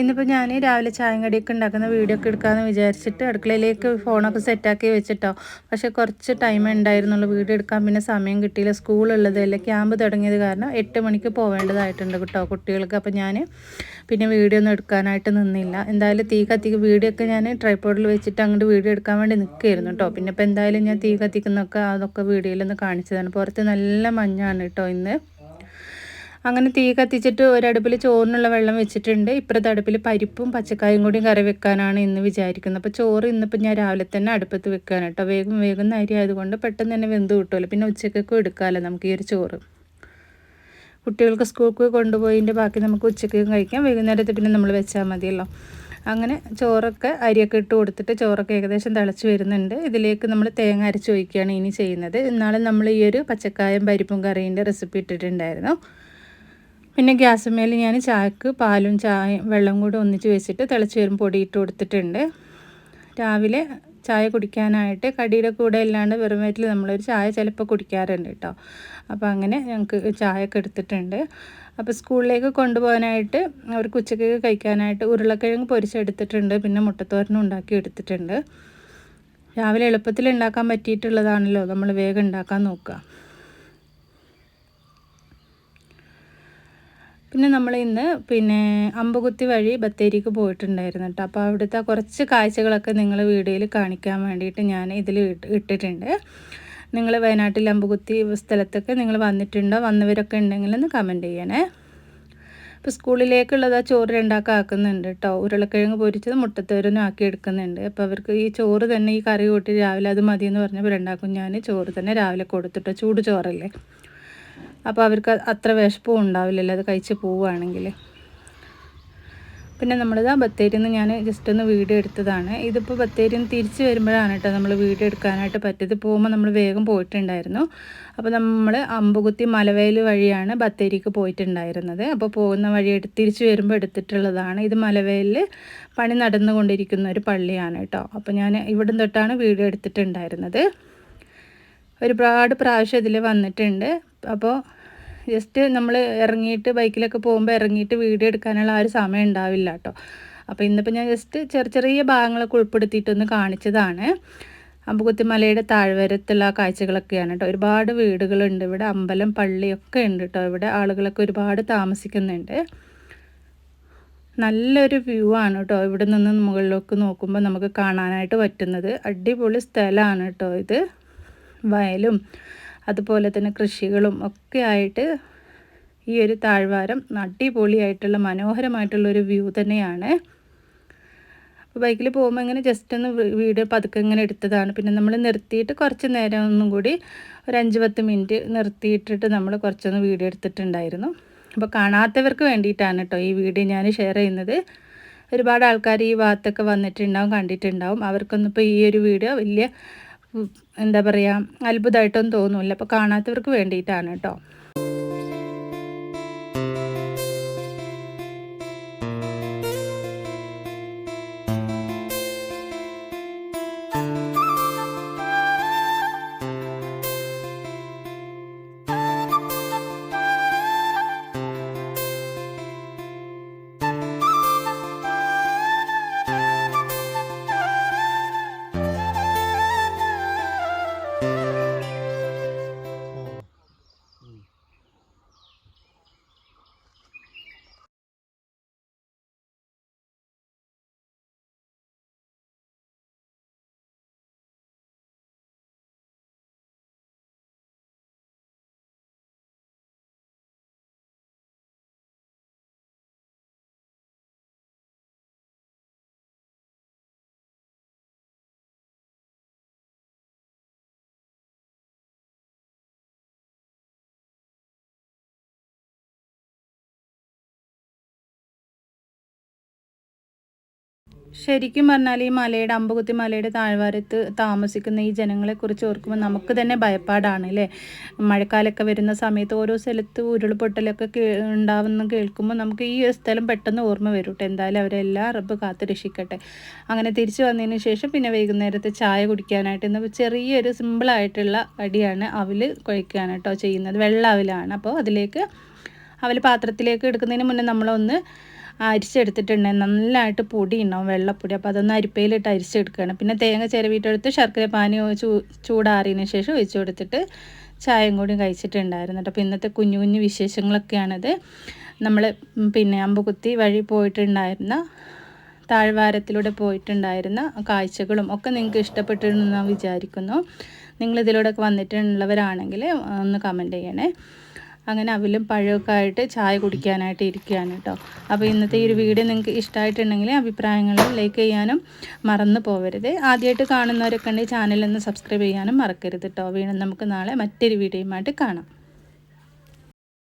ഇന്നിപ്പോൾ ഞാൻ രാവിലെ ചായയും കടിയൊക്കെ ഉണ്ടാക്കുന്ന വീഡിയോ ഒക്കെ എടുക്കാമെന്ന് വിചാരിച്ചിട്ട് അടുക്കളയിലേക്ക് ഫോണൊക്കെ സെറ്റാക്കി വെച്ചിട്ടോ. പക്ഷേ കുറച്ച് ടൈം ഉണ്ടായിരുന്നുള്ളൂ വീഡിയോ എടുക്കാൻ, പിന്നെ സമയം കിട്ടിയില്ല. സ്കൂളുള്ളതല്ലേ, ക്യാമ്പ് തുടങ്ങിയത് കാരണം 8 മണിക്ക് പോവേണ്ടതായിട്ടുണ്ട് കേട്ടോ കുട്ടികൾക്ക്. അപ്പോൾ ഞാൻ പിന്നെ വീഡിയോ ഒന്നും എടുക്കാനായിട്ട് നിന്നില്ല. എന്തായാലും തീ കത്തിക്ക് വീഡിയോ ഒക്കെ ഞാൻ ട്രൈപോഡിൽ വെച്ചിട്ട് അങ്ങോട്ട് വീഡിയോ എടുക്കാൻ വേണ്ടി നിൽക്കുകയായിരുന്നു കേട്ടോ. പിന്നെ ഇപ്പോൾ എന്തായാലും ഞാൻ തീ കത്തിക്കുന്നൊക്കെ അതൊക്കെ വീഡിയോയിലൊന്ന് കാണിച്ചതാണ്. പുറത്ത് നല്ല മഞ്ഞാണ് കേട്ടോ ഇന്ന്. അങ്ങനെ തീ കത്തിച്ചിട്ട് ഒരടുപ്പിൽ ചോറിനുള്ള വെള്ളം വെച്ചിട്ടുണ്ട്. ഇപ്പുറത്തെ അടുപ്പിൽ പരിപ്പും പച്ചക്കായും കൂടി കറി വെക്കാനാണ് ഇന്ന് വിചാരിക്കുന്നത്. അപ്പോൾ ചോറ് ഇന്നിപ്പോൾ ഞാൻ രാവിലെ തന്നെ അടുപ്പത്ത് വെക്കാൻ കേട്ടോ. വേഗം അരി ആയതുകൊണ്ട് പെട്ടെന്ന് തന്നെ വെന്ത് കിട്ടുമല്ലോ. പിന്നെ ഉച്ചക്കൊക്കെ എടുക്കാമല്ലോ നമുക്ക് ഈ ഒരു ചോറ്. കുട്ടികൾക്ക് സ്കൂൾക്ക് കൊണ്ടുപോയതിൻ്റെ ബാക്കി നമുക്ക് ഉച്ചയ്ക്കും കഴിക്കാം, വൈകുന്നേരത്തെ പിന്നെ നമ്മൾ വെച്ചാൽ മതിയല്ലോ. അങ്ങനെ ചോറൊക്കെ അരിയൊക്കെ ഇട്ട് കൊടുത്തിട്ട് ചോറൊക്കെ ഏകദേശം തിളച്ച് വരുന്നുണ്ട്. ഇതിലേക്ക് നമ്മൾ തേങ്ങ അരച്ച് ഒഴിക്കുകയാണ് ഇനി ചെയ്യുന്നത്. ഇന്നാളും നമ്മൾ ഈ ഒരു പച്ചക്കായും പരിപ്പും കറീൻ്റെ റെസിപ്പി ഇട്ടിട്ടുണ്ടായിരുന്നു. പിന്നെ ഗ്യാസുമേൽ ഞാൻ ചായക്ക് പാലും വെള്ളം കൂടി ഒന്നിച്ച് വെച്ചിട്ട് തിളച്ച് വരുമ്പോൾ പൊടി ഇട്ട് കൊടുത്തിട്ടുണ്ട്. രാവിലെ ചായ കുടിക്കാനായിട്ട് കടിയുടെ കൂടെ അല്ലാണ്ട് വെറും വയറ്റിൽ നമ്മളൊരു ചായ ചിലപ്പോൾ കുടിക്കാറുണ്ട് കേട്ടോ. അപ്പോൾ അങ്ങനെ ഞങ്ങൾക്ക് ചായയൊക്കെ എടുത്തിട്ടുണ്ട്. അപ്പോൾ സ്കൂളിലേക്ക് കൊണ്ടുപോകാനായിട്ട് അവർക്ക് ഉച്ചയ്ക്ക് കഴിക്കാനായിട്ട് ഉരുളക്കിഴങ്ങ് പൊരിച്ചെടുത്തിട്ടുണ്ട്. പിന്നെ മുട്ടത്തോരനും ഉണ്ടാക്കി എടുത്തിട്ടുണ്ട്. രാവിലെ എളുപ്പത്തിൽ ഉണ്ടാക്കാൻ പറ്റിയിട്ടുള്ളതാണല്ലോ നമ്മൾ വേഗം ഉണ്ടാക്കാൻ നോക്കുക. പിന്നെ നമ്മൾ ഇന്ന് അമ്പുകുത്തി വഴി ബത്തേരിക്ക് പോയിട്ടുണ്ടായിരുന്നു കേട്ടോ. അപ്പോൾ അവിടുത്തെ കുറച്ച് കാഴ്ചകളൊക്കെ നിങ്ങൾ വീഡിയോയിൽ കാണിക്കാൻ വേണ്ടിയിട്ട് ഞാൻ ഇതിൽ ഇട്ടിട്ടുണ്ട്. നിങ്ങൾ വയനാട്ടിൽ അമ്പുകുത്തി സ്ഥലത്തൊക്കെ നിങ്ങൾ വന്നിട്ടുണ്ടോ, വന്നവരൊക്കെ ഉണ്ടെങ്കിൽ ഒന്ന് കമൻറ്റ് ചെയ്യണേ. ഇപ്പോൾ സ്കൂളിലേക്കുള്ളത് ചോറ് രണ്ടാക്കി ആക്കുന്നുണ്ട് കേട്ടോ. ഉരുളക്കിഴങ്ങ് പൊരിച്ചത് മുട്ടത്തോരനും ആക്കി എടുക്കുന്നുണ്ട്. അപ്പോൾ അവർക്ക് ഈ ചോറ് തന്നെ ഈ കറി കൂട്ടി രാവിലെ അത് മതിയെന്ന് പറഞ്ഞപ്പോൾ രണ്ടാക്കും ഞാൻ ചോറ് തന്നെ രാവിലെ കൊടുത്തിട്ടോ. ചൂട് ചോറല്ലേ, അപ്പോൾ അവർക്ക് അത്ര വിശപ്പും ഉണ്ടാവില്ലല്ലോ അത് കഴിച്ച് പോവുകയാണെങ്കിൽ. പിന്നെ നമ്മളിതാ ബത്തേരിയിൽ നിന്ന് ഞാൻ ജസ്റ്റ് ഒന്ന് വീഡിയോ എടുത്തതാണ്. ഇതിപ്പോൾ ബത്തേരിയിൽ നിന്ന് തിരിച്ച് വരുമ്പോഴാണ് കേട്ടോ നമ്മൾ വീഡിയോ എടുക്കാനായിട്ട് പറ്റിയത്. പോകുമ്പോൾ നമ്മൾ വേഗം പോയിട്ടുണ്ടായിരുന്നു. അപ്പോൾ നമ്മൾ അമ്പുകുത്തി മലവേൽ വഴിയാണ് ബത്തേരിക്ക് പോയിട്ടുണ്ടായിരുന്നത്. അപ്പോൾ പോകുന്ന വഴി തിരിച്ച് വരുമ്പോൾ എടുത്തിട്ടുള്ളതാണ്. ഇത് മലവേലിൽ പണി നടന്നുകൊണ്ടിരിക്കുന്ന ഒരു പള്ളിയാണ് കേട്ടോ. അപ്പോൾ ഞാൻ ഇവിടെ തൊട്ടാണ് വീഡിയോ എടുത്തിട്ടുണ്ടായിരുന്നത്. ഒരുപാട് പ്രാവശ്യം ഇതിൽ വന്നിട്ടുണ്ട്. അപ്പോൾ ജസ്റ്റ് നമ്മൾ ഇറങ്ങിയിട്ട് ബൈക്കിലൊക്കെ പോകുമ്പോൾ ഇറങ്ങിയിട്ട് വീഡിയോ എടുക്കാനുള്ള ആ ഒരു സമയം ഉണ്ടാവില്ല കേട്ടോ. അപ്പോൾ ഇന്നിപ്പോൾ ഞാൻ ജസ്റ്റ് ചെറിയ ഭാഗങ്ങളൊക്കെ ഉൾപ്പെടുത്തിയിട്ടൊന്ന് കാണിച്ചതാണ്. അമ്പുകുത്തി മലയുടെ താഴ്വരത്തുള്ള കാഴ്ചകളൊക്കെയാണ് കേട്ടോ. ഒരുപാട് വീടുകളുണ്ട് ഇവിടെ, അമ്പലം പള്ളിയൊക്കെ ഉണ്ട് കേട്ടോ. ഇവിടെ ആളുകളൊക്കെ ഒരുപാട് താമസിക്കുന്നുണ്ട്. നല്ലൊരു വ്യൂ ആണ് കേട്ടോ. ഇവിടെ നിന്ന് മുകളിലേക്ക് നോക്കുമ്പോൾ നമുക്ക് കാണാനായിട്ട് പറ്റുന്നത്. അടിപൊളി സ്ഥലമാണ് കേട്ടോ ഇത്. വയലും അതുപോലെ തന്നെ കൃഷികളും ഒക്കെ ആയിട്ട് ഈ ഒരു താഴ്വാരം അടിപൊളിയായിട്ടുള്ള മനോഹരമായിട്ടുള്ളൊരു വ്യൂ തന്നെയാണ്. അപ്പോൾ ബൈക്കിൽ പോകുമ്പോൾ ഇങ്ങനെ ജസ്റ്റ് ഒന്ന് വീഡിയോ പതുക്കെ ഇങ്ങനെ എടുത്തതാണ്. പിന്നെ നമ്മൾ നിർത്തിയിട്ട് കുറച്ച് നേരം ഒന്നും കൂടി ഒരു 5-10 മിനിറ്റ് നിർത്തിയിട്ടിട്ട് നമ്മൾ കുറച്ചൊന്ന് വീഡിയോ എടുത്തിട്ടുണ്ടായിരുന്നു. അപ്പോൾ കാണാത്തവർക്ക് വേണ്ടിയിട്ടാണ് കേട്ടോ ഈ വീഡിയോ ഞാൻ ഷെയർ ചെയ്യുന്നത്. ഒരുപാട് ആൾക്കാർ ഈ ഭാഗത്തൊക്കെ വന്നിട്ടുണ്ടാവും, കണ്ടിട്ടുണ്ടാവും. അവർക്കൊന്നും ഇപ്പോൾ ഈ ഒരു വീഡിയോ വലിയ എന്താ പറയുക അത്ഭുതമായിട്ടൊന്നും തോന്നില്ല. അപ്പോൾ കാണാത്തവർക്ക് വേണ്ടിയിട്ടാണ് കേട്ടോ. ശരിക്കും പറഞ്ഞാൽ ഈ മലയുടെ അമ്പുകുത്തി മലയുടെ താഴ്വാരത്ത് താമസിക്കുന്ന ഈ ജനങ്ങളെക്കുറിച്ച് ഓർക്കുമ്പോൾ നമുക്ക് തന്നെ ഭയപ്പാടാണ് അല്ലേ. മഴക്കാലമൊക്കെ വരുന്ന സമയത്ത് ഓരോ സ്ഥലത്ത് ഉരുൾപൊട്ടലൊക്കെ ഉണ്ടാവുന്ന കേൾക്കുമ്പോൾ നമുക്ക് ഈ സ്ഥലം പെട്ടെന്ന് ഓർമ്മ വരും കേട്ടോ. എന്തായാലും അവരെല്ലാം റബ്ബ് കാത്ത് രക്ഷിക്കട്ടെ. അങ്ങനെ തിരിച്ചു വന്നതിന് ശേഷം പിന്നെ വൈകുന്നേരത്തെ ചായ കുടിക്കാനായിട്ട് ഇന്ന് ചെറിയൊരു സിമ്പിളായിട്ടുള്ള കടിയാണ് അവൽ കുഴയ്ക്കുകയാണ് കേട്ടോ ചെയ്യുന്നത്. വെള്ള അവലാണ്. അപ്പോൾ അതിലേക്ക് അവൽ പാത്രത്തിലേക്ക് എടുക്കുന്നതിന് മുന്നേ നമ്മളൊന്ന് അരിച്ചെടുത്തിട്ടുണ്ട്. നല്ലതായിട്ട് പൊടി ഉണ്ടാവും, വെള്ളപ്പൊടി. അപ്പോൾ അതൊന്ന് അരിപ്പയിലിട്ട് അരിച്ചെടുക്കുകയാണ്. പിന്നെ തേങ്ങ ചിരവിയിട്ടെടുത്ത് ശർക്കര പാനി ചൂടാറിയതിന് ശേഷം ഒഴിച്ചു കൊടുത്തിട്ട് ചായയും കൂടി കഴിച്ചിട്ടുണ്ടായിരുന്നു കേട്ടോ. അപ്പോൾ ഇന്നത്തെ കുഞ്ഞു കുഞ്ഞു വിശേഷങ്ങളൊക്കെയാണത്. നമ്മൾ പിന്നെ അമ്പുകുത്തി വഴി പോയിട്ടുണ്ടായിരുന്ന, താഴ്വാരത്തിലൂടെ പോയിട്ടുണ്ടായിരുന്ന കാഴ്ചകളും ഒക്കെ നിങ്ങൾക്ക് ഇഷ്ടപ്പെട്ടിരുന്നു ഞാൻ വിചാരിക്കുന്നു. നിങ്ങളിതിലൂടെയൊക്കെ വന്നിട്ടുള്ളവരാണെങ്കിൽ ഒന്ന് കമൻറ്റ് ചെയ്യണേ. അങ്ങനെ അവിലും പഴമൊക്കെ ആയിട്ട് ചായ കുടിക്കാനായിട്ട് ഇരിക്കുകയാണ് കേട്ടോ. അപ്പോൾ ഇന്നത്തെ ഈ ഒരു വീഡിയോ നിങ്ങൾക്ക് ഇഷ്ടമായിട്ടുണ്ടെങ്കിൽ അഭിപ്രായങ്ങൾ ലൈക്ക് ചെയ്യാനും മറന്നു പോകരുത്. ആദ്യമായിട്ട് കാണുന്നവരൊക്കെ ഉണ്ടെങ്കിൽ ചാനലൊന്ന് സബ്സ്ക്രൈബ് ചെയ്യാനും മറക്കരുത് കേട്ടോ. വീണ്ടും നമുക്ക് നാളെ മറ്റൊരു വീഡിയോയുമായിട്ട് കാണാം.